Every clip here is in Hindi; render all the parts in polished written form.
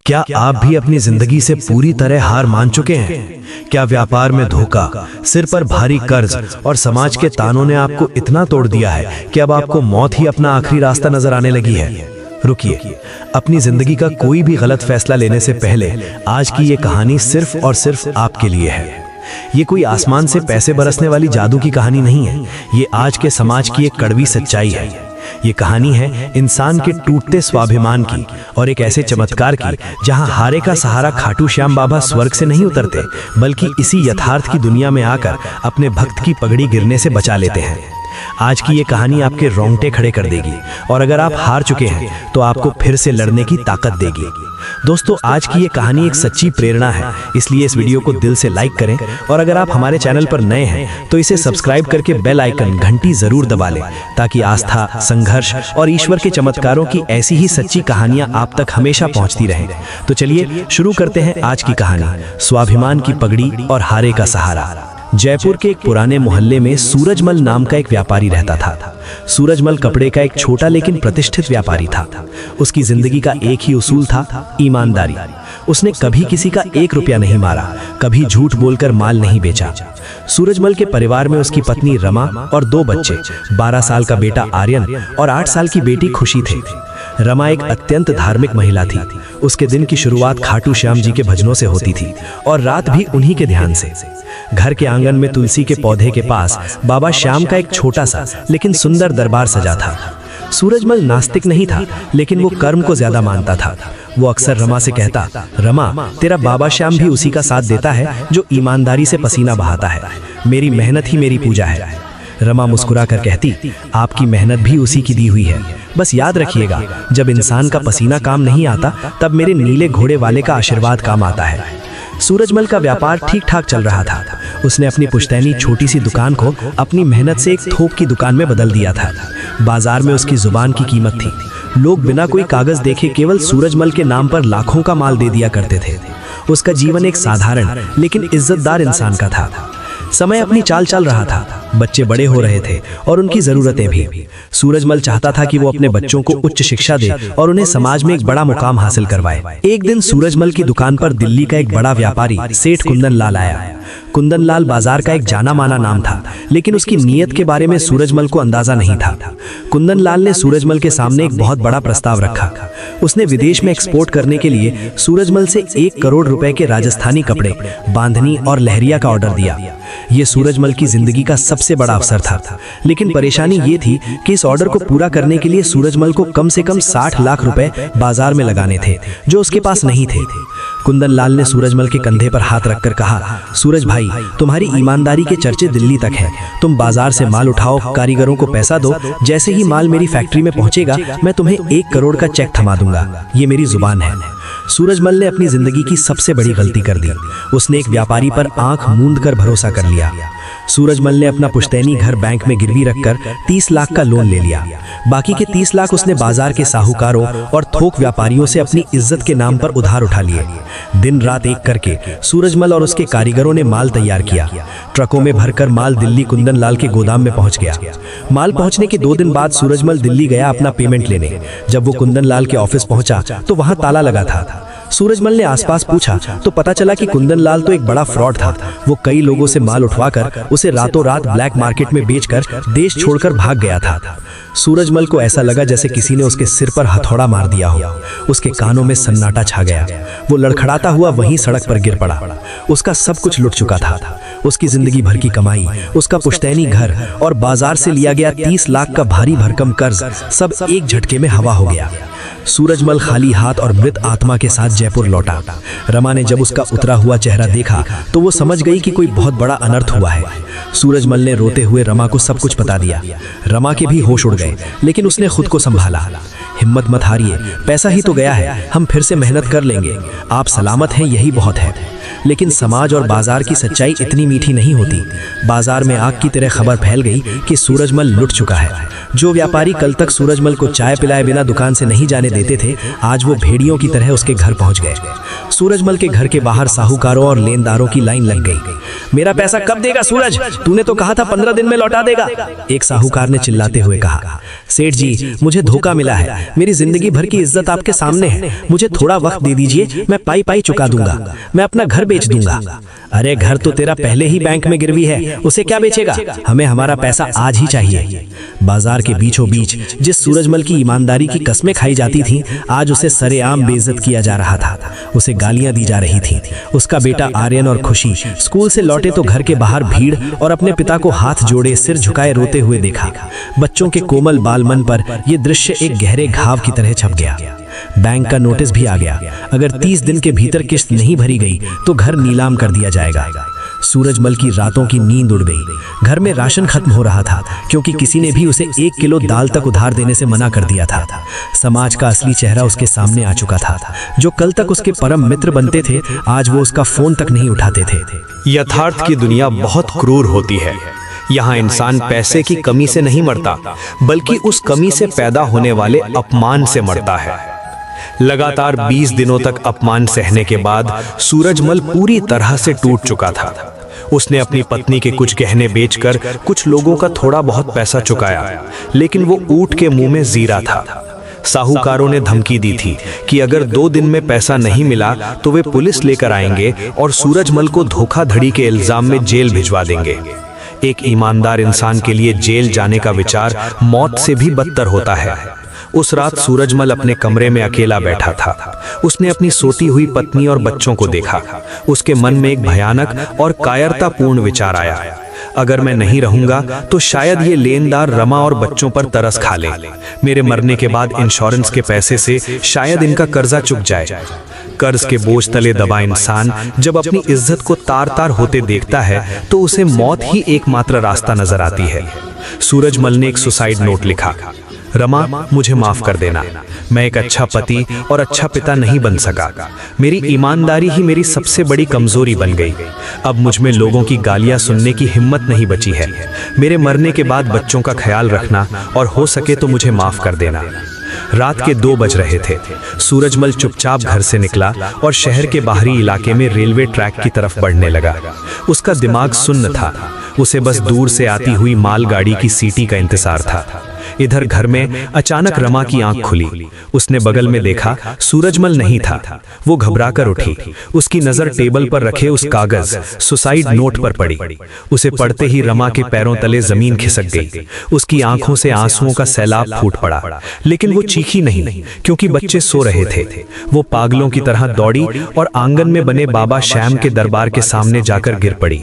क्या आप भी अपनी जिंदगी से पूरी तरह हार मान चुके हैं? क्या व्यापार में धोखा, सिर पर भारी कर्ज और समाज के तानों ने आपको इतना तोड़ दिया है कि अब आपको मौत ही अपना आखिरी रास्ता नजर आने लगी है? रुकिए, अपनी जिंदगी का कोई भी गलत फैसला लेने से पहले आज की ये कहानी सिर्फ और सिर्फ आपके लिए है। ये कोई आसमान से पैसे बरसने वाली जादू की कहानी नहीं है। ये आज के समाज की एक कड़वी सच्चाई है। ये कहानी है इंसान के टूटते स्वाभिमान की और एक ऐसे चमत्कार की जहां हारे का सहारा खाटू श्याम बाबा स्वर्ग से नहीं उतरते, बल्कि इसी यथार्थ की दुनिया में आकर अपने भक्त की पगड़ी गिरने से बचा लेते हैं। आज की ये कहानी आपके रोंगटे खड़े कर देगी और अगर आप हार चुके हैं तो आपको फिर से लड़ने की ताकत देगी। दोस्तों, आज की ये कहानी एक सच्ची प्रेरणा है, इसलिए इस वीडियो को दिल से लाइक करें और अगर आप हमारे चैनल पर नए हैं तो इसे सब्सक्राइब करके बेल आइकन घंटी जरूर दबा लें, ताकि आस्था, संघर्ष और ईश्वर के चमत्कारों की ऐसी ही सच्ची कहानियां आप तक हमेशा पहुंचती रहें। तो चलिए शुरू करते हैं आज की कहानी, स्वाभिमान की पगड़ी और हारे का सहारा। जयपुर के एक पुराने मोहल्ले में सूरजमल नाम का एक व्यापारी रहता था। सूरजमल कपड़े का एक छोटा लेकिन प्रतिष्ठित व्यापारी था। उसकी जिंदगी का एक ही उसूल था, ईमानदारी। उसने कभी किसी का 1 रुपया नहीं मारा, कभी झूठ बोलकर माल नहीं बेचा। सूरजमल के परिवार में उसकी पत्नी रमा और 2 बच्चे, 12 साल का बेटा आर्यन और 8 साल की बेटी खुशी थे। रमा एक अत्यंत धार्मिक महिला थी। उसके दिन की शुरुआत खाटू श्याम जी के भजनों से होती थी और रात भी उन्हीं के ध्यान से। घर के आंगन में तुलसी के पौधे के पास बाबा श्याम का एक छोटा सा लेकिन सुंदर दरबार सजा था। सूरजमल नास्तिक नहीं था, लेकिन वो कर्म को ज्यादा मानता था। वो अक्सर रमा से कहता, रमा, तेरा बाबा श्याम भी उसी का साथ देता है जो ईमानदारी से पसीना बहाता है। मेरी मेहनत ही मेरी पूजा है। रमा मुस्कुरा कर कहती, आपकी मेहनत भी उसी की दी हुई है। बस याद रखिएगा, जब इंसान का पसीना काम नहीं आता तब मेरे नीले घोड़े वाले का आशीर्वाद काम आता है। सूरजमल का व्यापार ठीक ठाक चल रहा था। उसने अपनी पुश्तैनी छोटी सी दुकान को अपनी मेहनत से एक थोक की दुकान में बदल दिया था। बाजार में उसकी जुबान की कीमत थी। लोग बिना कोई कागज देखे केवल सूरजमल के नाम पर लाखों का माल दे दिया करते थे। उसका जीवन एक साधारण लेकिन इज्जतदार इंसान का था। समय अपनी चाल चल रहा था। बच्चे बड़े हो रहे थे और उनकी जरूरतें भी। सूरजमल चाहता था कि वो अपने बच्चों को उच्च शिक्षा दे और उन्हें समाज में एक बड़ा मुकाम हासिल करवाए। एक दिन सूरजमल की दुकान पर दिल्ली का एक बड़ा व्यापारी सेठ कुंदन लाल आया। कुंदन लाल बाजार का एक जाना माना नाम था, लेकिन उसकी नीयत के बारे में सूरजमल को अंदाजा नहीं था। कुंदन लाल ने सूरजमल के सामने एक बहुत बड़ा प्रस्ताव रखा। उसने विदेश में एक्सपोर्ट करने के लिए सूरजमल से 1 करोड़ रुपए के राजस्थानी कपड़े, बांधनी और लहरिया का ऑर्डर दिया। ये सूरजमल की जिंदगी का सबसे बड़ा अवसर था, लेकिन परेशानी ये थी कि इस ऑर्डर को पूरा करने के लिए सूरजमल को कम से कम 60 लाख रुपए बाजार में लगाने थे, जो उसके पास नहीं थे। कुंदन लाल ने सूरजमल के कंधे पर हाथ रखकर कहा, सूरज भाई, तुम्हारी ईमानदारी के चर्चे दिल्ली तक हैं। तुम बाजार से माल उठाओ, कारीगरों को पैसा दो। जैसे ही माल मेरी फैक्ट्री में पहुंचेगा, मैं तुम्हें 1 करोड़ का चेक थमा दूंगा। ये मेरी जुबान है। सूरजमल ने अपनी जिंदगी की सबसे बड़ी गलती कर दी। उसने एक व्यापारी पर आंख मूंद कर भरोसा कर लिया। सूरजमल ने अपना पुश्तैनी घर बैंक में गिरवी रखकर 30 लाख का लोन ले लिया। बाकी के 30 लाख उसने बाजार के साहूकारों और थोक व्यापारियों से अपनी इज्जत के नाम पर उधार उठा लिए। दिन रात एक करके सूरजमल और उसके कारीगरों ने माल तैयार किया। ट्रकों में भरकर माल दिल्ली कुंदन लाल के गोदाम में पहुंच गया। माल पहुंचने के 2 दिन बाद सूरजमल दिल्ली गया अपना पेमेंट लेने। जब वो कुंदन लाल के ऑफिस पहुंचा तो वहां ताला लगा था। सूरजमल ने आसपास पूछा तो पता चला कि कुंदन लाल तो एक बड़ा फ्रॉड था। वो कई लोगों से माल उठवाकर उसे रातों रात ब्लैक मार्केट में बेचकर देश छोड़कर भाग गया था। सूरजमल को ऐसा लगा जैसे किसी ने उसके सिर पर हथौड़ा मार दिया हो। उसके कानों में सन्नाटा छा गया। वो लड़खड़ाता हुआ वहीं सड़क पर गिर पड़ा। उसका सब कुछ लुट चुका था। उसकी जिंदगी भर की कमाई, उसका पुश्तैनी घर और बाजार से लिया गया 30 लाख का भारी भरकम कर्ज सब एक झटके में हवा हो गया। सूरजमल खाली हाथ और मृत आत्मा के साथ जयपुर लौटा। रमा ने जब उसका उतरा हुआ चेहरा देखा तो वो समझ गई कि कोई बहुत बड़ा अनर्थ हुआ है। सूरजमल ने रोते हुए रमा को सब कुछ बता दिया। रमा के भी होश उड़ गए, लेकिन उसने खुद को संभाला। हिम्मत मत हारिए, पैसा ही तो गया है, हम फिर से मेहनत कर लेंगे। आप सलामत हैं, यही बहुत है। लेकिन समाज और बाजार की सच्चाई इतनी मीठी नहीं होती। बाजार में आग की तरह खबर फैल गई कि सूरजमल लुट चुका है। जो व्यापारी कल तक सूरजमल को चाय पिलाए बिना दुकान से नहीं जाने देते थे, आज वो भेड़ियों की तरह उसके घर पहुंच गए। सूरजमल के घर के बाहर साहूकारों और लेनदारों की लाइन लग गई। मेरा पैसा कब देगा सूरज? तूने तो कहा था 15 दिन में लौटा देगा, एक साहूकार ने चिल्लाते हुए कहा। सेठ जी, मुझे धोखा मिला है। मेरी जिंदगी भर की इज्जत आपके सामने है। मुझे थोड़ा वक्त दे दीजिए, मैं पाई पाई चुका दूंगा। मैं अपना घर बेच दूंगा। अरे घर तो तेरा पहले ही बैंक में गिरवी है, उसे क्या बेचेगा? हमें हमारा पैसा आज ही चाहिए। बाजार के बीचों बीच जिस सूरजमल की ईमानदारी की कस्में खाई जाती थीं, आज उसे सरेआम बेइज्जत किया जा रहा था। उसे गालियां दी जा रही थीं। उसका बेटा आर्यन और खुशी स्कूल से लौटे तो घर के बाहर भीड़ और अपने पिता को हाथ जोड़े सिर झुकाए रोते हुए देखा। बच्चों के कोमल बालमन पर यह दृश्य एक गहरे घाव की तरह छप गया। बैंक का नोटिस भी आ गया, अगर 30 दिन के भीतर किस्त नहीं भरी गई तो घर नीलाम कर दिया जाएगा। सूरजमल की रातों की नींद उड़ गई। घर में राशन खत्म हो रहा था क्योंकि किसी ने भी उसे 1 किलो दाल तक उधार देने से मना कर दिया था। समाज का असली चेहरा उसके सामने आ चुका था। जो कल तक उसके परम मित्र बनते थे, आज वो उसका फोन तक नहीं उठाते थे। यथार्थ की दुनिया बहुत क्रूर होती है। यहाँ इंसान पैसे की कमी से नहीं मरता, बल्कि उस कमी से पैदा होने वाले अपमान से मरता है। लगातार 20 दिनों तक अपमान सहने के बाद सूरजमल पूरी तरह से टूट चुका था। उसने अपनी पत्नी के कुछ गहने बेचकर कुछ लोगों का थोड़ा बहुत पैसा चुकाया, लेकिन वो ऊंट के मुंह में जीरा था। साहूकारों ने धमकी दी थी कि अगर 2 दिन में पैसा नहीं मिला तो वे पुलिस लेकर आएंगे और सूरजमल को धोखाधड़ी के इल्जाम में जेल भिजवा देंगे। एक ईमानदार इंसान के लिए जेल जाने का विचार मौत से भी बदतर होता है। उस रात सूरजमल अपने कमरे में अकेला बैठा था। उसने अपनी सोती हुई पत्नी और बच्चों को देखा। उसके मन में एक भयानक और कायरतापूर्ण विचार आया, अगर मैं नहीं रहूंगा तो शायद ये लेनदार रमा और बच्चों पर तरस खा ले। मेरे मरने के बाद इंश्योरेंस के पैसे से शायद इनका कर्जा चुक जाए। कर्ज के बोझ तले दबा इंसान जब अपनी इज्जत को तार तार होते देखता है तो उसे मौत ही एकमात्र रास्ता नजर आती है। सूरजमल ने एक सुसाइड नोट लिखा, रमा मुझे माफ कर देना, मैं एक अच्छा पति और अच्छा पिता नहीं बन सका। मेरी ईमानदारी ही मेरी सबसे बड़ी कमजोरी बन गई। अब मुझ में लोगों की गालियां सुनने की हिम्मत नहीं बची है। मेरे मरने के बाद बच्चों का ख्याल रखना और हो सके तो मुझे माफ कर देना। रात के 2 बज रहे थे। सूरजमल चुपचाप घर से निकला और शहर के बाहरी इलाके में रेलवे ट्रैक की तरफ बढ़ने लगा। उसका दिमाग सुन्न था। उसे बस दूर से आती हुई मालगाड़ी की सीटी का इंतजार था। इधर घर में अचानक रमा की आंख खुली। उसने बगल में देखा, सूरजमल नहीं था। वो घबराकर उठी। उसकी नजर टेबल पर रखे उस कागज सुसाइड नोट पर पड़ी। उसे पढ़ते ही रमा के पैरों तले जमीन खिसक गई। उसकी आंखों से आंसुओं का सैलाब फूट पड़ा, लेकिन वो चीखी नहीं क्योंकि बच्चे सो रहे थे। वो पागलों की तरह दौड़ी और आंगन में बने बाबा श्याम के दरबार के सामने जाकर गिर पड़ी।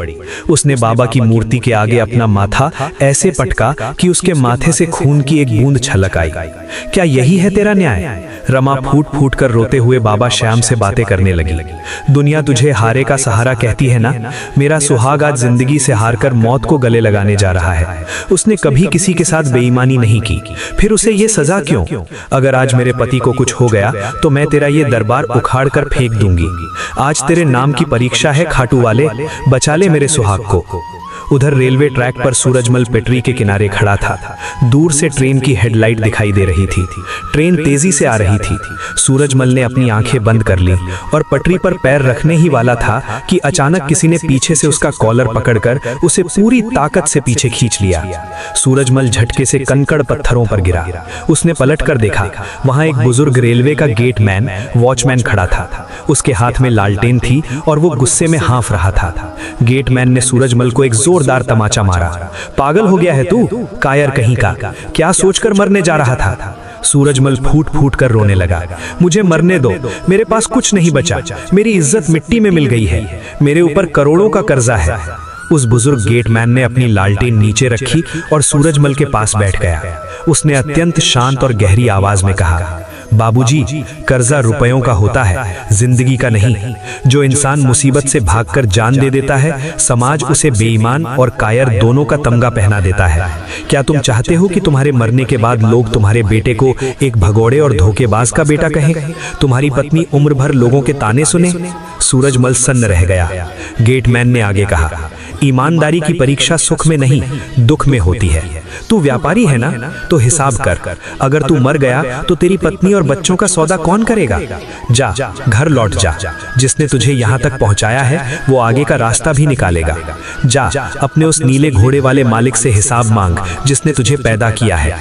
उसने बाबा की मूर्ति के आगे अपना माथा ऐसे पटका कि उसके माथे से खून की एक बूंद छलक आई। क्या यही है तेरा न्याय? रमा फूट फूट कर रोते हुए बाबा श्याम से बातें करने लगी। दुनिया तुझे हारे का सहारा कहती है ना? मेरा सुहाग आज जिंदगी से हारकर मौत को गले लगाने जा रहा है। उसने कभी किसी के साथ बेईमानी नहीं की, फिर उसे ये सजा क्यों? अगर आज मेरे पति को कुछ हो गया तो मैं तेरा ये दरबार उखाड़ कर फेंक दूंगी। आज तेरे नाम की परीक्षा है खाटू वाले, बचा ले मेरे सुहाग को। उधर रेलवे ट्रैक पर सूरजमल पटरी के किनारे खड़ा था। दूर से ट्रेन की हेडलाइट दिखाई दे रही थी। ट्रेन तेजी से आ रही थी। सूरजमल ने अपनी आंखें बंद कर ली और पटरी पर पैर रखने ही वाला था कि अचानक किसी ने पीछे से उसका कॉलर पकड़कर उसे पूरी ताकत से पीछे खींच लिया। सूरजमल झटके से कंकड़ पत्थरों पर गिरा। उसने पलटकर देखा, वहां एक बुजुर्ग रेलवे का गेटमैन वॉचमैन खड़ा था। उसके हाथ में लालटेन थी और वो गुस्से में हाँफ रहा था। गेटमैन ने सूरजमल को एक जोरदार तमाचा मारा। पागल हो गया है तू, कायर कहीं का? क्या सोचकर मरने जा रहा था? सूरजमल फूट फूट कर रोने लगा। मुझे मरने दो, मेरे पास कुछ नहीं बचा। मेरी इज्जत मिट्टी में मिल गई है। मेरे ऊपर करोड़ों का कर्जा है। उस बुजुर्ग गेटमैन ने अपनी लालटेन नीचे रखी और सूरजमल के पास बैठ गया। उसने अत्यंत शांत और गहरी आवाज में कहा, बाबूजी, कर्जा रुपयों का होता है, जिंदगी का नहीं। जो इंसान मुसीबत से भागकर जान दे देता है, समाज उसे बेईमान और कायर दोनों का तमगा पहना देता है। क्या तुम चाहते हो कि तुम्हारे मरने के बाद लोग तुम्हारे बेटे को एक भगोड़े और धोखेबाज का बेटा कहें? तुम्हारी पत्नी उम्र भर लोगों के ताने सुने? सूरजमल सन्न रह गया। गेटमैन ने आगे कहा, ईमानदारी की परीक्षा सुख में नहीं, दुख में होती है। तू व्यापारी है ना, तो हिसाब कर। अगर तू मर गया तो तेरी पत्नी और बच्चों का सौदा कौन करेगा? जा, घर लौट जा। जिसने तुझे यहाँ तक पहुँचाया है वो आगे का रास्ता भी निकालेगा। जा, अपने उस नीले घोड़े वाले मालिक से हिसाब मांग जिसने तुझे पैदा किया है।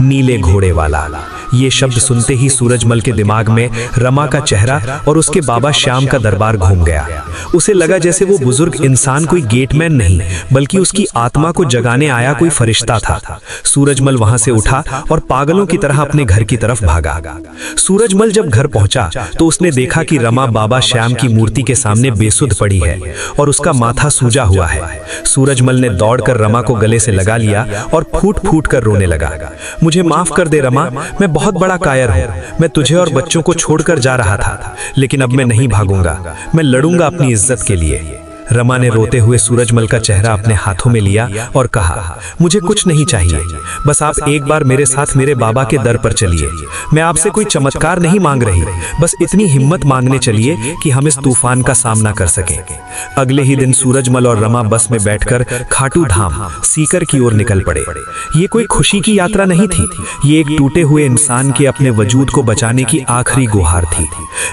नीले घोड़े वाला। ये शब्द सुनते ही सूरजमल के दिमाग में रमा का चेहरा और उसके बाबा श्याम का दरबार घूम गया। उसे लगा जैसे वो बुजुर्ग इंसान कोई गेटमैन नहीं, बल्कि उसकी आत्मा को जगाने आया कोई फरिश्ता था। सूरजमल वहां से उठा और पागलों की तरह अपने घर की तरफ भागा। सूरजमल जब घर पहुंचा तो उसने देखा कि रमा बाबा श्याम की मूर्ति के सामने बेसुध पड़ी है और उसका माथा सूजा हुआ है। सूरजमल ने दौड़कर रमा को गले से लगा लिया और फूट फूट कर रोने लगा। मुझे माफ कर दे रमा, मैं बहुत बड़ा कायर हूँ। मैं तुझे और बच्चों को छोड़कर जा रहा था, लेकिन अब मैं नहीं भागूंगा। मैं लड़ूंगा अपनी इज्जत के लिए। रमा ने रोते हुए सूरजमल का चेहरा अपने हाथों में लिया और कहा, मुझे कुछ नहीं चाहिए, बस आप एक बार मेरे साथ मेरे बाबा के दर पर चलिए। मैं आपसे कोई चमत्कार नहीं मांग रही, बस इतनी हिम्मत मांगने चलिए कि हम इस तूफान का सामना कर सकें। अगले ही दिन सूरजमल और रमा बस में बैठकर खाटू धाम सीकर की ओर निकल पड़े। ये कोई खुशी की यात्रा नहीं थी, ये एक टूटे हुए इंसान के अपने वजूद को बचाने की आखिरी गुहार थी।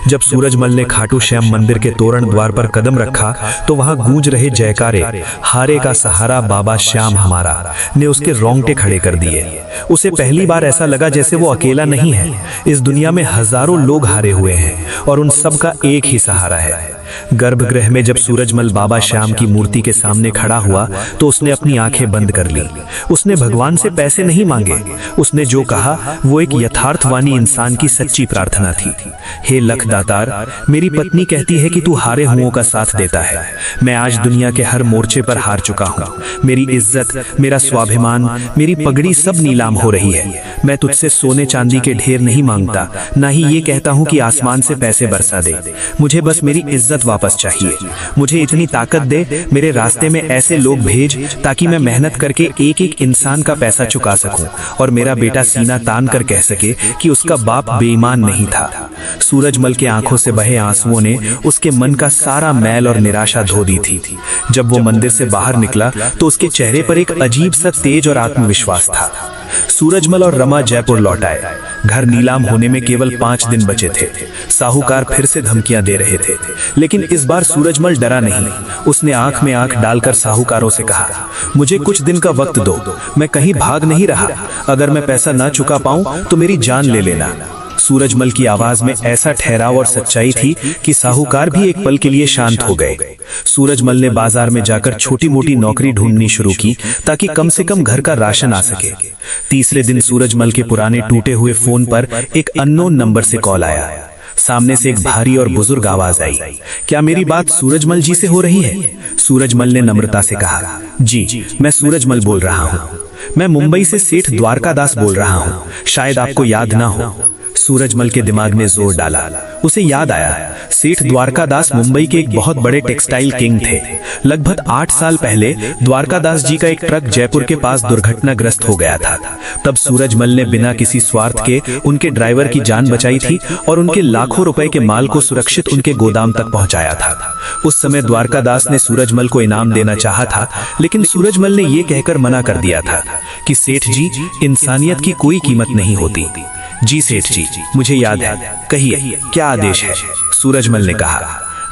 जब सूरजमल ने खाटू श्याम मंदिर के तोरण द्वार पर कदम रखा तो वहां गूंज रहे जयकारे, हारे का सहारा बाबा श्याम हमारा, ने उसके रोंगटे खड़े कर दिए। उसे पहली बार ऐसा लगा जैसे वो अकेला नहीं है। इस दुनिया में हजारों लोग हारे हुए हैं और उन सब का एक ही सहारा है। गर्भगृह में जब सूरजमल बाबा श्याम की मूर्ति के सामने खड़ा हुआ तो उसने अपनी आंखें बंद कर ली। उसने भगवान से पैसे नहीं मांगे। उसने जो कहा वो एक यथार्थवानी इंसान की सच्ची प्रार्थना थी। हे लख दातार, मेरी पत्नी कहती है कि तू हारे हुओं का साथ देता है। मैं आज दुनिया के हर मोर्चे पर हार चुका हूँ। मेरी इज्जत, मेरा स्वाभिमान, मेरी पगड़ी सब नीलाम हो रही है। मैं तुझसे सोने चांदी के ढेर नहीं मांगता, ना ही ये कहता हूँ कि आसमान से पैसे बरसा दे। मुझे बस मेरी इज्जत वापस चाहिए। मुझे इतनी ताकत दे, मेरे रास्ते में ऐसे लोग भेज ताकि मैं मेहनत करके एक एक इंसान का पैसा चुका सकूं और मेरा बेटा सीना तान कर कह सके कि उसका बाप बेईमान नहीं था। सूरजमल के आंखों से बहे आंसुओं ने उसके मन का सारा मैल और निराशा धो दी थी। जब वो मंदिर से बाहर निकला तो उसके चेहरे पर एक अजीब सा तेज और आत्मविश्वास था। सूरजमल और रमा जयपुर लौट आए। घर नीलाम होने में केवल 5 दिन बचे थे। साहूकार फिर से धमकियां दे रहे थे, लेकिन इस बार सूरजमल डरा नहीं। उसने आंख में आंख डालकर साहूकारों से कहा, मुझे कुछ दिन का वक्त दो, मैं कहीं भाग नहीं रहा। अगर मैं पैसा ना चुका पाऊं तो मेरी जान ले लेना। सूरजमल की आवाज में ऐसा ठहराव और सच्चाई थी कि साहूकार भी एक पल के लिए शांत हो गए। सूरजमल ने बाजार में जाकर छोटी मोटी नौकरी ढूंढनी शुरू की ताकि कम से कम घर का राशन आ सके। तीसरे दिन सूरजमल के पुराने टूटे हुए फोन पर एक अननोन नंबर से कॉल आया। सामने से एक भारी और बुजुर्ग आवाज आई, क्या मेरी बात सूरजमल जी से हो रही है? सूरजमल ने नम्रता से कहा, जी, मैं सूरजमल बोल रहा हूँ। मैं मुंबई से सेठ द्वारकादास बोल रहा हूँ, शायद आपको याद ना हो। सूरजमल के दिमाग ने जोर डाला। उसे याद आया, सेठ द्वारकादास मुंबई के एक बहुत बड़े टेक्सटाइल किंग थे। लगभग 8 साल पहले द्वारकादास जी का एक ट्रक जयपुर के पास दुर्घटनाग्रस्त हो गया था। तब सूरजमल ने बिना किसी स्वार्थ के उनके ड्राइवर की जान बचाई थी और उनके लाखों रुपए के माल को सुरक्षित उनके गोदाम तक पहुंचाया था। उस समय द्वारकादास ने सूरजमल को इनाम देना चाहा था, लेकिन सूरजमल ने यह कहकर मना कर दिया था कि सेठ जी, इंसानियत की कोई कीमत नहीं होती। जी सेठ जी, मुझे याद है, कहिए क्या आदेश है? सूरजमल ने कहा।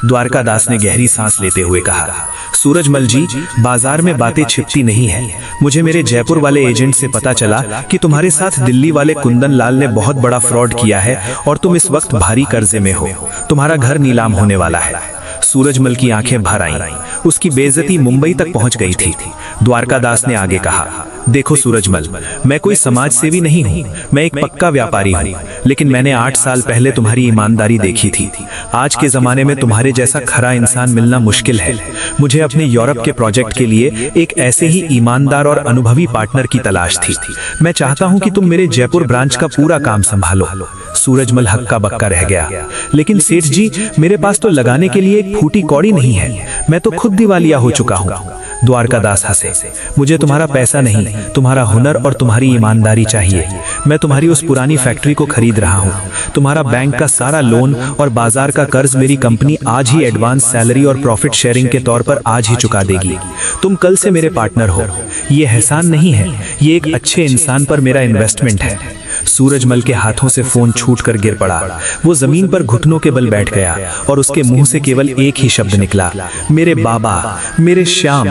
द्वारकादास ने गहरी सांस लेते हुए कहा, सूरजमल जी, बाजार में बातें छिपती नहीं है। मुझे मेरे जयपुर वाले एजेंट से पता चला कि तुम्हारे साथ दिल्ली वाले कुंदन लाल ने बहुत बड़ा फ्रॉड किया है और तुम इस वक्त भारी कर्जे में हो। तुम्हारा घर नीलाम होने वाला है। सूरजमल की आंखें भर आईं। उसकी बेइज्जती मुंबई तक पहुंच गई थी। द्वारकादास ने आगे कहा, देखो सूरजमल, मैं कोई समाज सेवी नहीं हूँ, मैं एक पक्का व्यापारी हूँ, लेकिन मैंने 8 साल पहले तुम्हारी ईमानदारी देखी थी। आज के जमाने में तुम्हारे जैसा खरा इंसान मिलना मुश्किल है। मुझे अपने यूरोप के प्रोजेक्ट के लिए एक ऐसे ही ईमानदार और अनुभवी पार्टनर की तलाश थी। मैं चाहता हूं कि तुम मेरे जयपुर ब्रांच का पूरा काम संभालो। सूरजमल हक्का बक्का रह गया। लेकिन सेठ जी, मेरे पास तो लगाने के लिए एक फूटी कौड़ी नहीं है। मैं तो खुद दिवालिया हो चुका हूँ। द्वारकादास हंसे। मुझे तुम्हारा पैसा नहीं, तुम्हारा हुनर और तुम्हारी ईमानदारी चाहिए। मैं तुम्हारी उस पुरानी फैक्ट्री को खरीद रहा हूँ। तुम्हारा बैंक का सारा लोन और बाजार का कर्ज मेरी कंपनी आज ही एडवांस सैलरी और प्रॉफिट शेयरिंग के तौर पर आज ही चुका देगी। तुम कल से मेरे पार्टनर हो। ये एहसान नहीं है, ये एक अच्छे इंसान पर मेरा इन्वेस्टमेंट है। सूरजमल के हाथों से फोन छूटकर गिर पड़ा। वो जमीन पर घुटनों के बल बैठ गया और उसके मुंह से केवल एक ही शब्द निकला, मेरे बाबा, मेरे श्याम।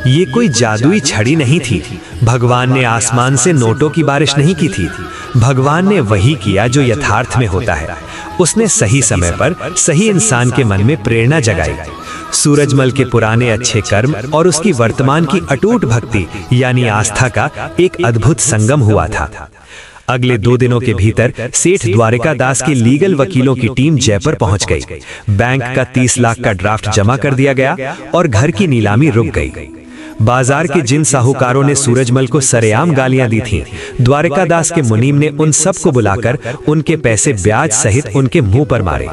ये कोई जादुई छड़ी नहीं थी। भगवान ने आसमान से नोटों की बारिश नहीं की थी। भगवान ने वही किया जो यथार्थ में होता है। उसने सही समय पर सही इंसान के मन में प्रेरणा जगाई। सूरजमल के पुराने अच्छे कर्म और उसकी वर्तमान की अटूट भक्ति यानी आस्था का एक अद्भुत संगम हुआ था। अगले 2 दिनों के भीतर सेठ द्वारकादास की लीगल वकीलों की टीम जयपुर पहुंच गई। बैंक का 30 लाख का ड्राफ्ट जमा कर दिया गया और घर की नीलामी रुक गई। बाजार के जिन साहूकारों ने सूरजमल को सरेआम गालियां दी थीं, द्वारकादास के मुनीम ने उन सबको बुलाकर उनके पैसे ब्याज सहित उनके मुंह पर मारे।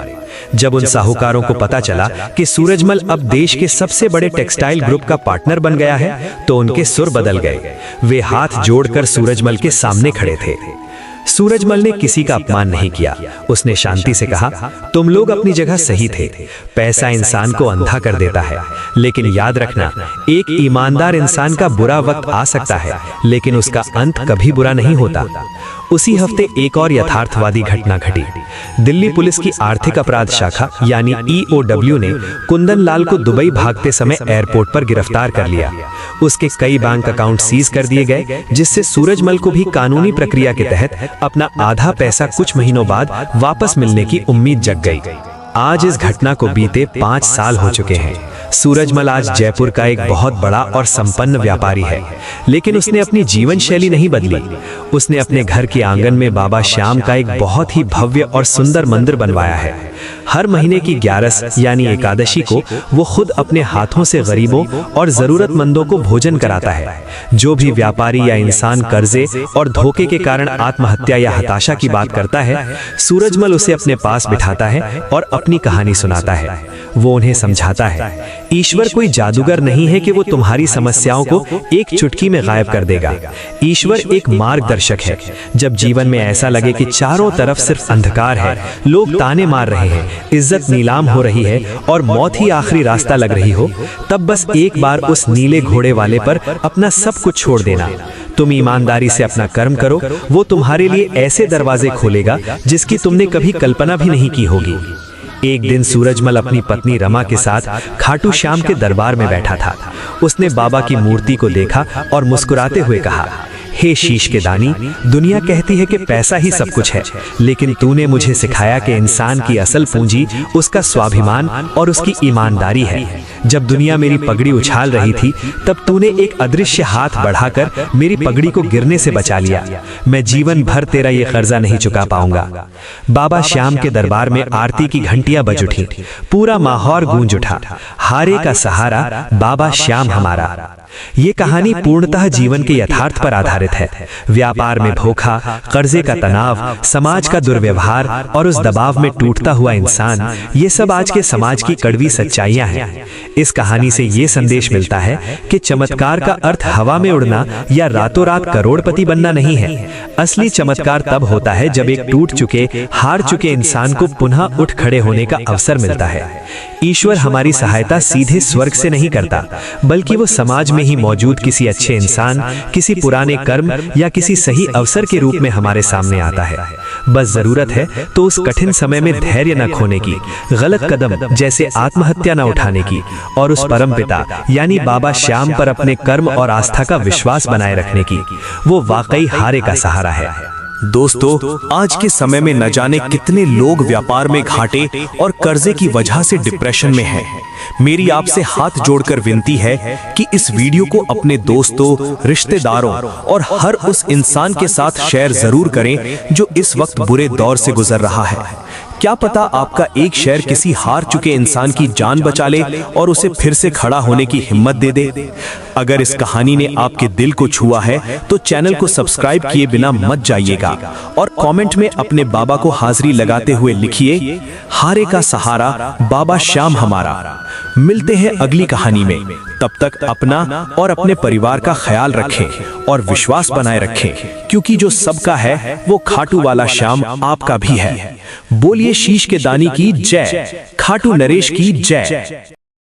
जब उन साहूकारों को पता चला कि सूरजमल अब देश के सबसे बड़े टेक्सटाइल ग्रुप का पार्टनर बन गया है, तो उनके सुर बदल गए। वे हाथ जोड़कर सूरजमल के सामने खड़े थे। सूरजमल ने किसी का अपमान नहीं किया। उसने शांति से कहा, तुम लोग अपनी जगह सही थे। पैसा इंसान को अंधा कर देता है, लेकिन याद रखना, एक ईमानदार इंसान का बुरा वक्त आ सकता है, लेकिन उसका अंत कभी बुरा नहीं होता। उसी हफ्ते एक और यथार्थवादी घटना घटी। दिल्ली पुलिस की आर्थिक अपराध शाखा यानी EOW ने कुंदन लाल को दुबई भागते समय एयरपोर्ट पर गिरफ्तार कर लिया। उसके कई बैंक अकाउंट सीज कर दिए गए, जिससे सूरजमल को भी कानूनी प्रक्रिया के तहत अपना आधा पैसा कुछ महीनों बाद वापस मिलने की उम्मीद जग गई। आज इस घटना को बीते 5 साल हो चुके हैं। सूरजमल आज जयपुर का एक बहुत बड़ा और संपन्न व्यापारी है, लेकिन उसने अपनी जीवन शैली नहीं बदली। उसने अपने घर के आंगन में बाबा श्याम का एक बहुत ही भव्य और सुंदर मंदिर बनवाया है। हर महीने की 11 यानी एकादशी को वो खुद अपने हाथों से गरीबों और जरूरतमंदों को भोजन कराता है। जो भी व्यापारी या इंसान कर्जे और धोखे के कारण आत्महत्या या हताशा की बात करता है, सूरजमल उसे अपने पास बिठाता है और अपनी कहानी सुनाता है। वो उन्हें समझाता है, ईश्वर कोई जादूगर नहीं है कि वो तुम्हारी समस्याओं को एक चुटकी में गायब कर देगा। ईश्वर एक मार्गदर्शक है। जब जीवन में ऐसा लगे कि चारों तरफ सिर्फ अंधकार है, लोग ताने मार रहे हैं, इज्जत नीलाम हो रही है और मौत ही आखिरी रास्ता लग रही हो, तब बस एक बार उस नीले घोड़े वाले पर अपना सब कुछ छोड़ देना। तुम ईमानदारी से अपना कर्म करो, वो तुम्हारे लिए ऐसे दरवाजे खोलेगा जिसकी तुमने कभी कल्पना भी नहीं की होगी। एक दिन सूरजमल अपनी पत्नी रमा के साथ खाटू श्याम के दरबार में बैठा था। उसने बाबा की मूर्ति को देखा और मुस्कुराते हुए कहा, हे शीश के दानी, दुनिया कहती है कि पैसा ही सब कुछ है, लेकिन तूने मुझे सिखाया कि इंसान की असल पूंजी उसका स्वाभिमान और उसकी ईमानदारी है। जब दुनिया मेरी पगड़ी उछाल रही थी, तब तूने एक अदृश्य हाथ बढ़ाकर मेरी पगड़ी को गिरने से बचा लिया। मैं जीवन भर तेरा ये कर्जा नहीं चुका पाऊंगा। बाबा श्याम के दरबार में आरती की घंटियां बज उठी। पूरा माहौल गूंज उठा, हारे का सहारा बाबा श्याम हमारा। ये कहानी पूर्णतः जीवन के यथार्थ पर आधारित है। व्यापार में धोखा, कर्जे का तनाव, समाज का दुर्व्यवहार और उस दबाव में टूटता हुआ इंसान, ये सब आज के समाज की कड़वी सच्चाइयां हैं। इस कहानी से ये संदेश मिलता है कि चमत्कार का अर्थ हवा में उड़ना या रातों रात करोड़पति बनना नहीं है। असली चमत्कार तब होता है जब एक टूट चुके, हार चुके इंसान को पुनः उठ खड़े होने का अवसर मिलता है। ईश्वर हमारी सहायता सीधे स्वर्ग से नहीं करता, बल्कि वो समाज में ही मौजूद किसी अच्छे इंसान, किसी पुराने कर्म या किसी सही अवसर के रूप में हमारे सामने आता है। बस जरूरत है तो उस कठिन समय में धैर्य न खोने की, गलत कदम जैसे आत्महत्या न उठाने की और उस परमपिता यानी बाबा श्याम पर अपने कर्म और आस्था का विश्वास बनाए रखने की। वो वाकई हारे का सहारा है। दोस्तों, आज के समय में न जाने कितने लोग व्यापार में घाटे और कर्जे की वजह से डिप्रेशन में हैं। मेरी आपसे हाथ जोड़कर विनती है कि इस वीडियो को अपने दोस्तों, रिश्तेदारों और हर उस इंसान के साथ शेयर जरूर करें जो इस वक्त बुरे दौर से गुजर रहा है। क्या पता आपका एक शेयर किसी हार चुके इंसान की जान बचा ले और उसे फिर से खड़ा होने की हिम्मत दे दे। अगर इस कहानी ने आपके दिल को छुआ है तो चैनल को सब्सक्राइब किए बिना मत जाइएगा और कमेंट में अपने बाबा को हाजिरी लगाते हुए लिखिए, हारे का सहारा बाबा श्याम हमारा। मिलते हैं अगली कहानी में, तब तक अपना और अपने परिवार का ख्याल रखें और विश्वास बनाए रखें, क्योंकि जो सबका है वो खाटू वाला श्याम आपका भी है। बोलिए शीश के दानी की जय, खाटू नरेश की जय।